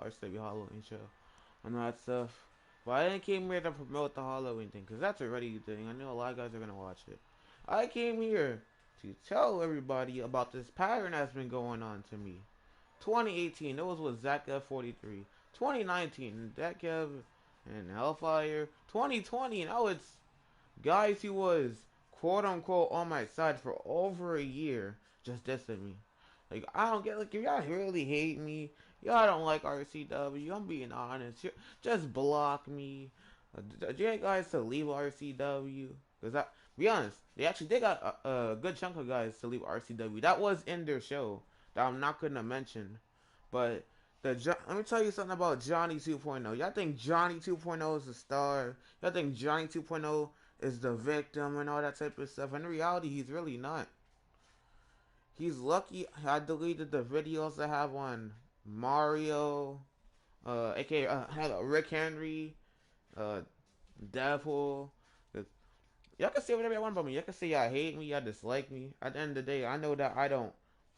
RCW Halloween show and all that stuff. But I didn't came here to promote the Halloween thing because that's already a thing. I know a lot of guys are gonna watch it. I came here to tell everybody about this pattern that's been going on to me. 2018, it was with Zakev 43. 2019, Zakev and Hellfire. 2020, now it's guys who was quote unquote on my side for over a year just dissing me. Like I don't get like if y'all really hate me, y'all don't like RCW. I'm being honest. Just block me. Do you guys to leave RCW? Cause I be honest, they got a good chunk of guys to leave RCW. That was in their show that I'm not gonna mention, but let me tell you something about Johnny 2.0. Y'all think Johnny 2.0 is a star? Y'all think Johnny 2.0 is the victim and all that type of stuff? In reality, he's really not. He's lucky I deleted the videos I have on Mario, aka Rick Henry, uh, Devil. Y'all can say whatever you want about me. Y'all can say y'all hate me, y'all dislike me. At the end of the day, I know that I don't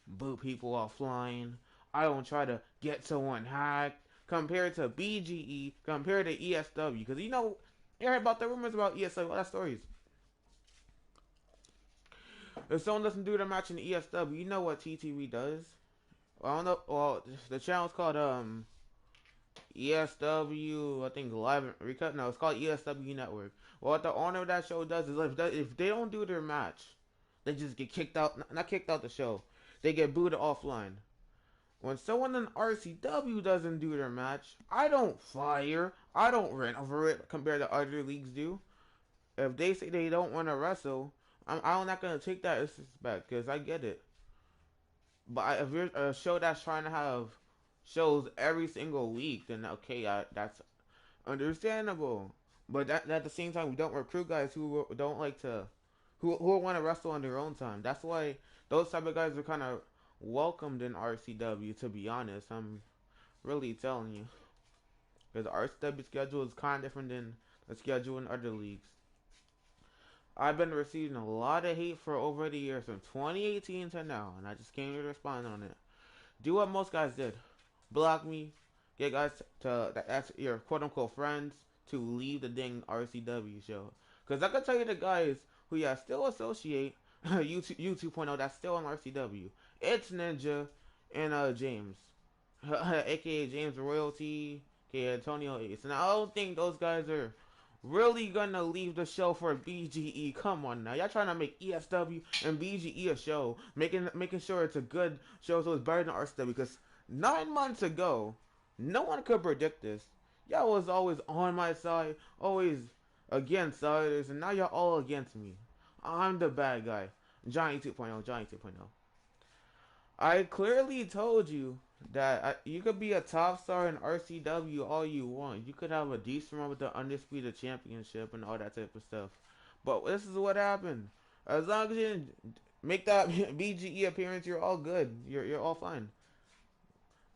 boot people offline. I don't try to get someone hacked. Compared to BGE, compared to ESW, because you heard about the rumors about ESW, all that stories. If someone doesn't do the match in ESW, you know what TTV does? Well, I don't know. Well, the channel's called ESW. I think Live Recut. No, it's called ESW Network. Well, what the owner of that show does is if they don't do their match, they just get kicked out. Not kicked out the show. They get booted offline. When someone in RCW doesn't do their match, I don't fire. I don't rant over it compared to other leagues do. If they say they don't want to wrestle, I'm not gonna take that as disrespect because I get it. But if you're a show that's trying to have shows every single week, then okay, that's understandable. But at the same time, we don't recruit guys who don't like to, who want to wrestle on their own time. That's why those type of guys are kind of welcomed in RCW. To be honest, I'm really telling you, because the RCW schedule is kind of different than the schedule in other leagues. I've been receiving a lot of hate for over the years from 2018 to now, and I just came here to respond on it. Do what most guys did. Block me, get guys that's your quote unquote friends to leave the dang RCW show. Because I can tell you the guys who still associate U 2.0 that's still on RCW. It's Ninja and James, aka James Royalty, aka Antonio Ace. And I don't think those guys are really gonna leave the show for BGE. Come on now, y'all trying to make ESW and BGE a show, making sure it's a good show so it's better than RCW. Because 9 months ago, no one could predict this. Y'all was always on my side, always against others, and now y'all all against me. I'm the bad guy. Johnny 2.0, Johnny 2.0. I clearly told you that you could be a top star in RCW all you want. You could have a decent run with the Undisputed Championship and all that type of stuff. But this is what happened. As long as you didn't make that BGE appearance, you're all good. You're all fine.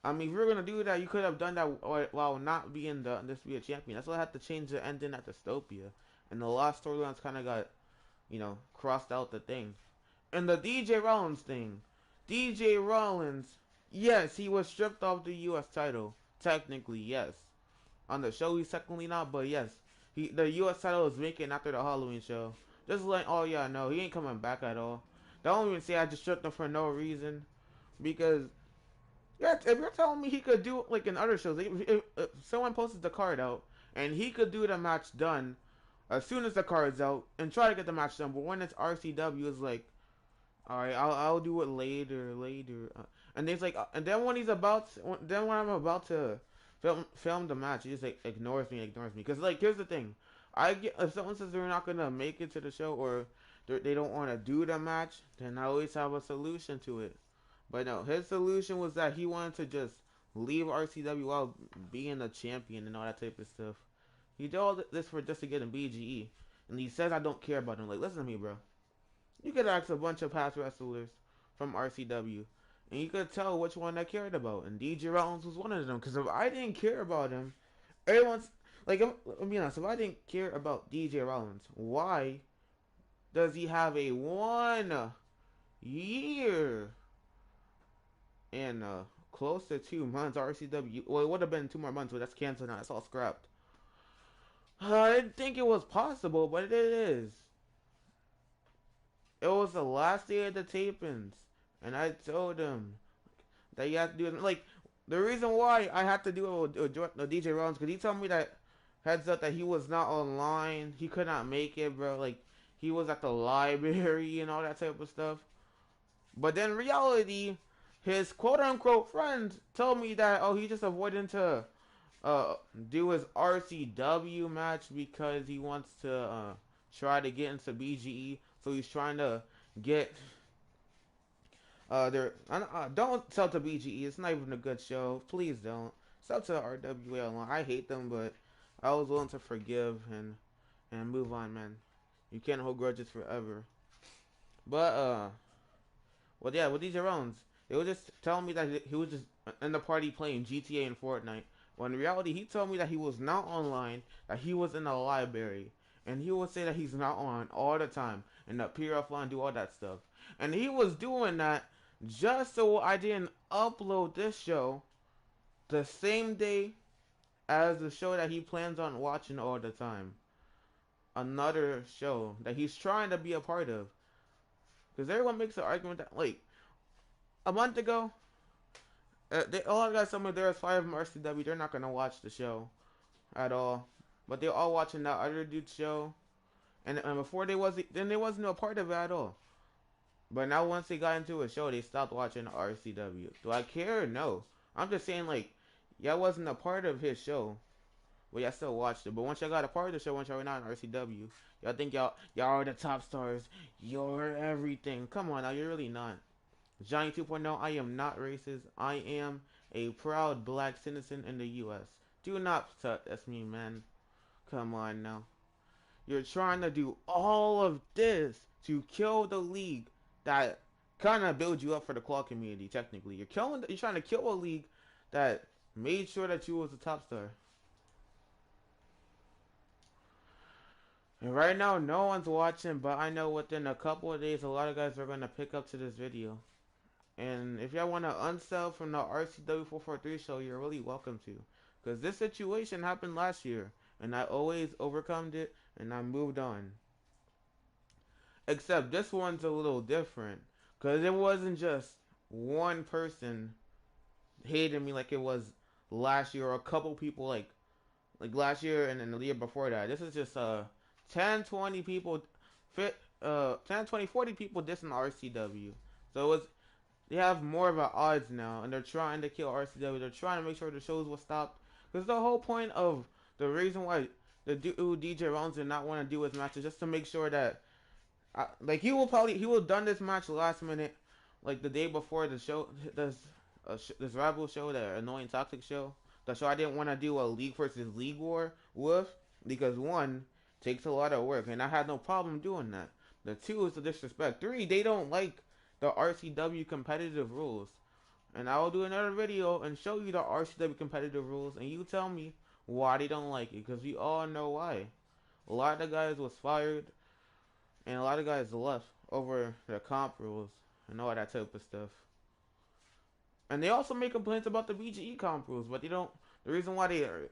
I mean, if you were gonna do that, you could have done that while not being the Undisputed Champion. That's why I had to change the ending at Dystopia. And the last storylines kind of got, crossed out the thing. And the DJ Rollins thing. DJ Rollins, yes, he was stripped off the U.S. title. Technically, yes. On the show, he's technically not, but yes. The U.S. title is vacant after the Halloween show. Just letting all y'all know, he ain't coming back at all. Don't even say I just stripped him for no reason. Because if you're telling me he could do like in other shows, if someone posted the card out and he could do the match done as soon as the card's out and try to get the match done, but when it's RCW, it's like, all right, I'll do it later. And he's like, and then when I'm about to film the match, he just like ignores me. Because like, here's the thing, if someone says they're not gonna make it to the show or they don't want to do the match, then I always have a solution to it. But no, his solution was that he wanted to just leave RCW while being a champion and all that type of stuff. He did all this for just to get in BGE, and he says I don't care about him. Like, listen to me, bro. You could ask a bunch of past wrestlers from RCW, and you could tell which one I cared about. And DJ Rollins was one of them. Because if I didn't care about him, everyone's like, let me be honest. If I didn't care about DJ Rollins, why does he have a 1 year and close to 2 months. RCW. Well, it would have been 2 more months, but that's canceled now. That's all scrapped. I didn't think it was possible, but it is. It was the last day of the tapings, and I told him that you have to do it. Like, the reason why I had to do it with DJ Rollins, because he told me that, heads up, that he was not online. He could not make it, bro. Like, he was at the library and all that type of stuff. But then, in reality, his quote unquote friends told me that, oh, he just avoiding to uh do his RCW match because he wants to try to get into BGE. So he's trying to get there. Don't sell to BGE. It's not even a good show. Please don't sell to RWA alone. I hate them, but I was willing to forgive and move on, man. You can't hold grudges forever. But well, yeah, with these Jones, they were just telling me that he was just in the party playing GTA and Fortnite. When in reality, he told me that he was not online, that he was in the library, and he would say that he's not on all the time and appear offline, do all that stuff. And he was doing that just so I didn't upload this show the same day as the show that he plans on watching all the time. Another show that he's trying to be a part of. Because everyone makes an argument that, like, a month ago, a lot of guys told me there's 5 of them RCW. They're not gonna watch the show at all, but they're all watching that other dude's show. And before they wasn't a part of it at all. But now once they got into a show, they stopped watching RCW. Do I care? No. I'm just saying, like, y'all wasn't a part of his show, but y'all still watched it. But once y'all got a part of the show, once y'all were not in RCW, y'all think y'all are the top stars. You're everything. Come on now, you're really not. Johnny 2.0, I am not racist. I am a proud black citizen in the U.S. Do not test me, man. Come on now. You're trying to do all of this to kill the league that kind of builds you up for the claw community, technically. You're trying to kill a league that made sure that you was a top star. And right now, no one's watching, but I know within a couple of days, a lot of guys are going to pick up to this video. And if y'all want to unsell from the RCW 443 show, you're really welcome to. Because this situation happened last year. And I always overcome it. And I moved on. Except this one's a little different. Because it wasn't just one person hating me like it was last year. Or a couple people like last year and then the year before that. This is just 10, 20 people. 10, 20, 40 people dissing RCW. So it was, they have more of an odds now, and they're trying to kill RCW. They're trying to make sure the shows will stop. Because the whole point of the reason why the dude DJ Rollins did not want to do his matches just to make sure that, like, he will have done this match last minute, like the day before the show, this rival show, the annoying toxic show, the show I didn't want to do a league versus league war with, because one takes a lot of work, and I had no problem doing that. The two is the disrespect. Three, they don't like the RCW competitive rules. And I will do another video and show you the RCW competitive rules, and you tell me why they don't like it, because we all know why. A lot of the guys was fired, and a lot of guys left over the comp rules and all that type of stuff. And they also make complaints about the BGE comp rules, but they don't. The reason why they are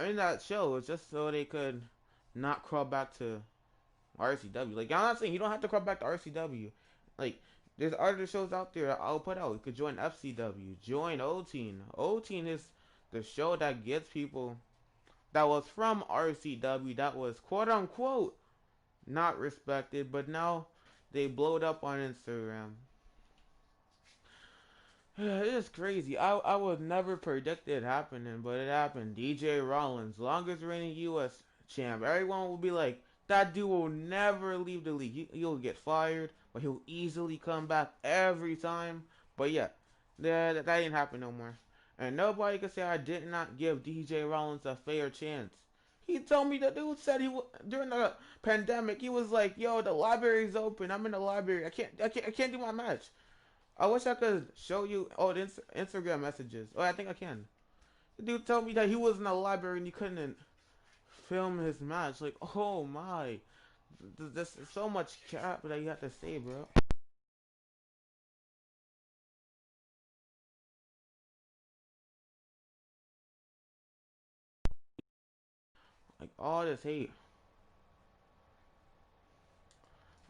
in that show is just so they could not crawl back to RCW. Like, I'm not saying you don't have to crawl back to RCW. Like, there's other shows out there I'll put out. You could join FCW, join O-Teen. O-Teen is the show that gets people that was from RCW, that was quote unquote not respected, but now they blowed up on Instagram. It is crazy. I would never predict it happening, but it happened. DJ Rollins, longest reigning US champ. Everyone will be like, that dude will never leave the league. He'll get fired, but he'll easily come back every time. But yeah, that didn't happen no more. And nobody can say I did not give DJ Rollins a fair chance. He told me, the dude said during the pandemic, he was like, "Yo, the library's open. I'm in the library. I can't do my match." I wish I could show you all the Instagram messages. Oh, I think I can. The dude told me that he was in the library and he couldn't film his match. Like, oh my. There's so much crap that you have to say, bro. Like all this hate,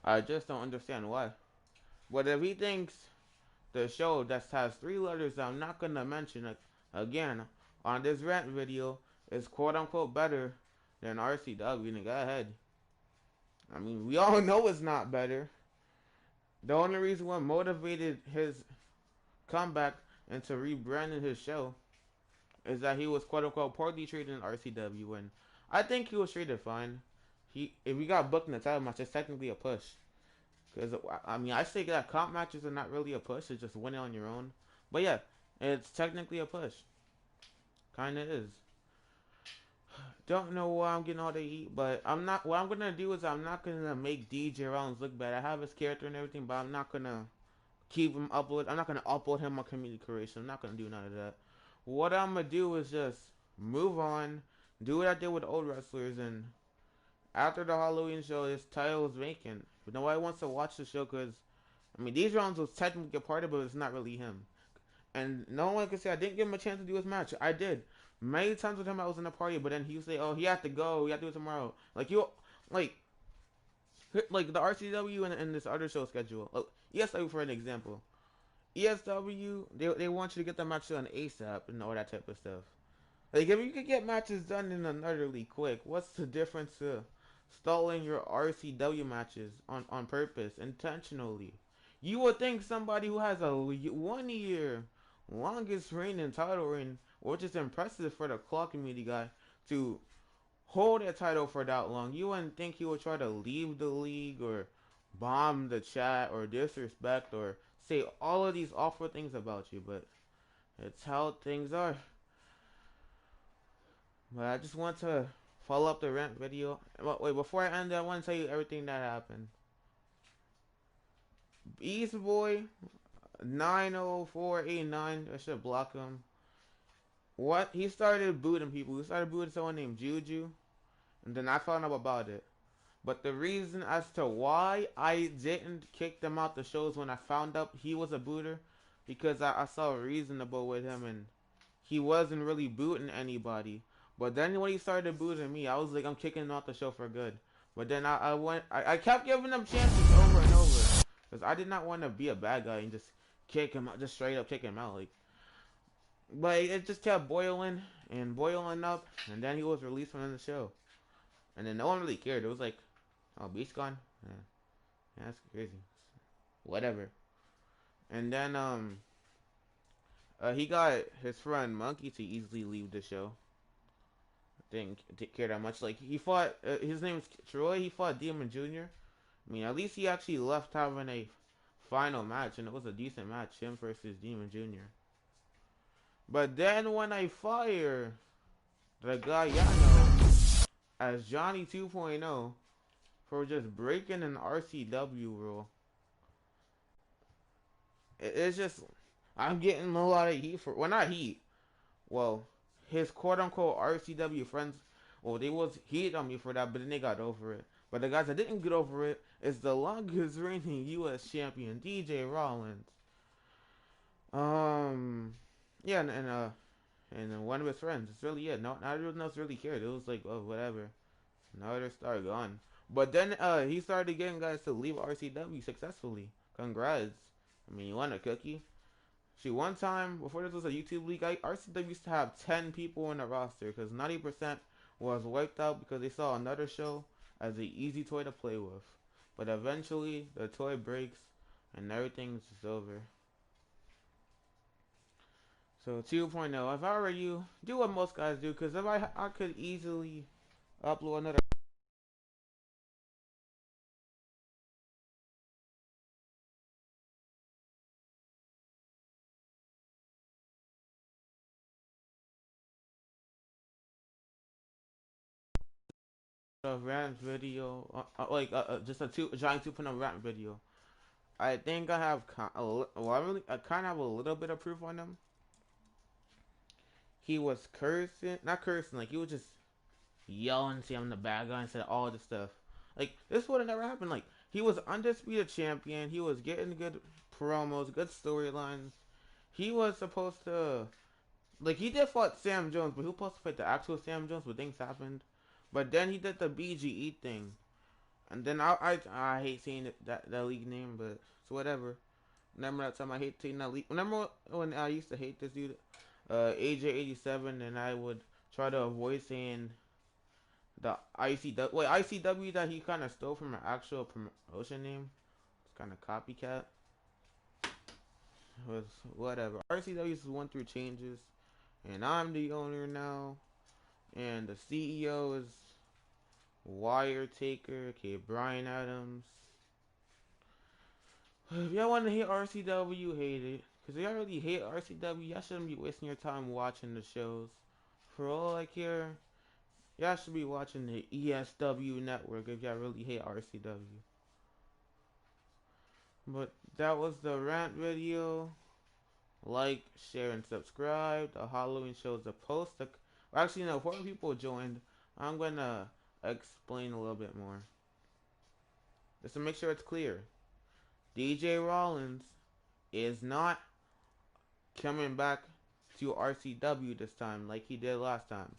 I just don't understand why. But if he thinks the show that has three letters that I'm not gonna mention again on this rant video is quote unquote better than RCW, then go ahead. I mean, we all know it's not better. The only reason what motivated his comeback into rebranding his show is that he was quote unquote poorly treated in RCW, and I think he was treated fine. If he got booked in the title match, it's technically a push. Because I mean, I say that comp matches are not really a push; it's just winning on your own. But yeah, it's technically a push. Kinda is. Don't know why I'm getting all the heat, but I'm not. What I'm gonna do is I'm not gonna make DJ Rollins look bad. I have his character and everything, but I'm not gonna keep him upload. I'm not gonna upload him on community creation. I'm not gonna do none of that. What I'm gonna do is just move on, do what I did with old wrestlers, and after the Halloween show, his title is vacant. But nobody wants to watch the show because I mean these rounds was technically a part of it, but it's not really him. And no one can say I didn't give him a chance to do his match. I did. Many times with him I was in the party, but then he would say, "Oh, he had to go. He had to do it tomorrow." Like like the RCW and this other show schedule. Like, ESW for an example. ESW they want you to get the match done ASAP and all that type of stuff. Like if you could get matches done in another league quick, what's the difference to stalling your RCW matches on purpose, intentionally? You would think somebody who has a 1 year longest reign title reign, which is impressive for the clock community guy, to hold a title for that long. You wouldn't think he would try to leave the league or bomb the chat or disrespect or say all of these awful things about you, but it's how things are. But I just want to follow up the rant video. Wait, before I end it, I want to tell you everything that happened. Beast Boy 90489, I should block him. What? He started booting people. He started booting someone named Juju, and then I found out about it. But the reason as to why I didn't kick them out the shows when I found out he was a booter, because I saw reasonable with him and he wasn't really booting anybody. But then when he started booting me, I was like, I'm kicking him out the show for good. But then I kept giving him chances over and over. Because I did not want to be a bad guy and just kick him out, just straight up kick him out. But it just kept boiling and boiling up. And then he was released from the show. And then no one really cared. It was like, oh, Beast gone? Yeah, that's crazy. Whatever. And then, he got his friend Monkey to easily leave the show. Didn't care that much. Like he fought. His name is Troy. He fought Demon Jr. I mean, at least he actually left having a final match, and it was a decent match. Him versus Demon Jr. But then when I fire the guy Yano as Johnny 2.0 for just breaking an RCW rule, it's just I'm getting a lot of heat for. Well, not heat. Well, his quote unquote RCW friends, well, they was heat on me for that, but then they got over it. But the guys that didn't get over it is the longest reigning U.S. champion, DJ Rollins. Um, yeah, and one of his friends. It's really it. No, not everyone else really cared. It was like, oh, whatever. Another star gone. But then he started getting guys to leave RCW successfully. Congrats. I mean, you want a cookie? See, one time, before this was a YouTube league, RCW used to have 10 people in the roster because 90% was wiped out because they saw another show as an easy toy to play with. But eventually, the toy breaks and everything's just over. So 2.0, if I were you, do what most guys do, because if I could easily upload another rant video, just a giant 2.0 rant video. I think I have, I kind of have a little bit of proof on him. He was cursing, not cursing, like he was just yelling, say I'm the bad guy and said all this stuff. Like this would have never happened. Like he was undisputed champion. He was getting good promos, good storylines. He was supposed to, like he did fought Sam Jones, but he was supposed to fight the actual Sam Jones, but things happened. But then he did the BGE thing, and then I hate saying that league name, but it's whatever. Remember that time I hate saying that league? Remember when I used to hate this dude, AJ87, and I would try to avoid saying the ICW. Wait, ICW that he kind of stole from an actual promotion name. It's kind of copycat. It was whatever. RCW has went through changes, and I'm the owner now, and the CEO is Wire Taker, okay, Brian Adams. If y'all want to hate RCW, hate it. Because if y'all really hate RCW, y'all shouldn't be wasting your time watching the shows. For all I care, y'all should be watching the ESW network if y'all really hate RCW. But that was the rant video. Like, share, and subscribe. The Halloween show is a post. Well, actually, no, 4 people joined. I'm going to explain a little bit more. Just to make sure it's clear. DJ Rollins is not coming back to RCW this time like he did last time.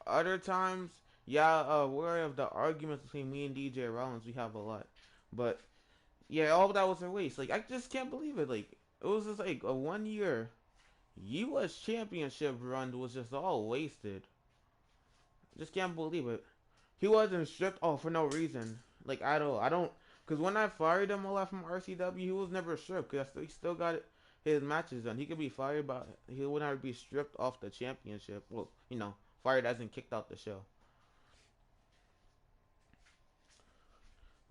Other times, yeah, aware of the arguments between me and DJ Rollins. We have a lot. But, yeah, all that was a waste. Like, I just can't believe it. Like, it was just like a 1 year U.S. Championship run was just all wasted. Just can't believe it. He wasn't stripped off for no reason. Like, at all. I don't. Because when I fired him a lot from RCW, he was never stripped. Because he still got his matches done. He could be fired, but he would never be stripped off the championship. Well, fired as in kicked out the show.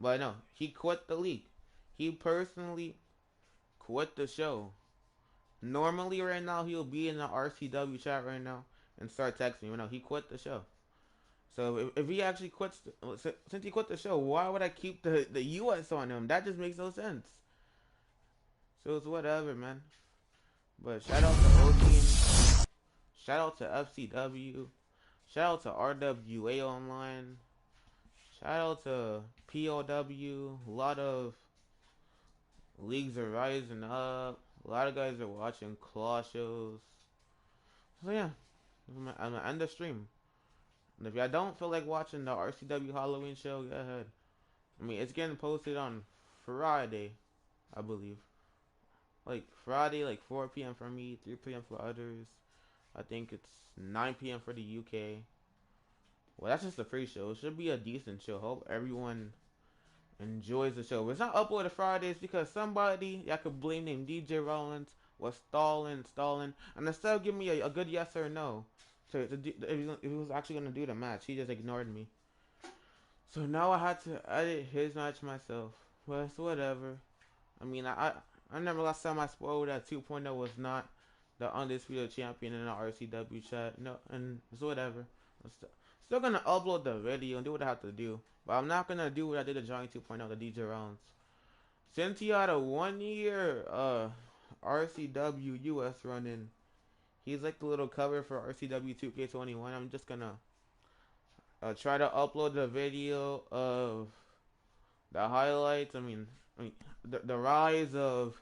But no, he quit the league. He personally quit the show. Normally, right now, he'll be in the RCW chat right now and start texting me. No, he quit the show. So if he actually quits, since he quit the show, why would I keep the U.S. on him? That just makes no sense. So it's whatever, man. But shout out to O Team, shout out to FCW, shout out to RWA Online, shout out to POW. A lot of leagues are rising up. A lot of guys are watching claw shows. So yeah, I'm gonna end the stream. And if y'all don't feel like watching the RCW Halloween show, go ahead. I mean, it's getting posted on Friday, I believe. Like Friday, like 4 p.m. for me, 3 p.m. for others. I think it's 9 p.m. for the UK. Well, that's just a free show. It should be a decent show. Hope everyone enjoys the show. But it's not uploaded Fridays because somebody, y'all could blame named DJ Rollins, was stalling. And instead of giving me a good yes or no, if he was actually going to do the match, he just ignored me. So now I had to edit his match myself. But it's whatever. I mean, I remember last time I spoiled that 2.0 was not the undisputed champion in the RCW chat. No, and it's whatever. I'm still gonna upload the video and do what I have to do. But I'm not gonna do what I did to Johnny 2.0, the DJ rounds. Since he had a 1 year RCW US run in, he's like the little cover for RCW 2K21. I'm just gonna try to upload the video of the highlights. The rise of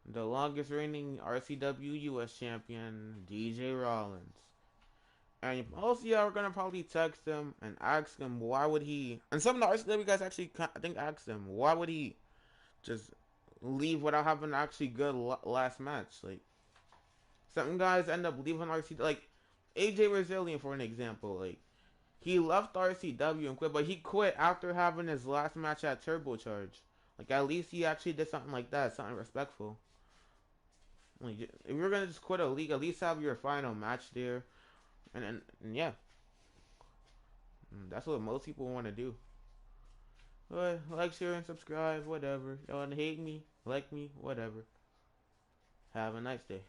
the longest reigning RCW US champion, DJ Rollins. And most of y'all are gonna probably text him and ask him why would he. And some of the RCW guys actually, I think, asked him why would he just leave without having an actually good last match. Like some guys end up leaving RCW, like AJ Brazilian for an example. Like he left RCW and quit, but he quit after having his last match at Turbocharge. Like at least he actually did something like that, something respectful. Like, if you're gonna just quit a league, at least have your final match there, and yeah, that's what most people want to do. But like, share, and subscribe, whatever. Y'all wanna hate me, like me, whatever. Have a nice day.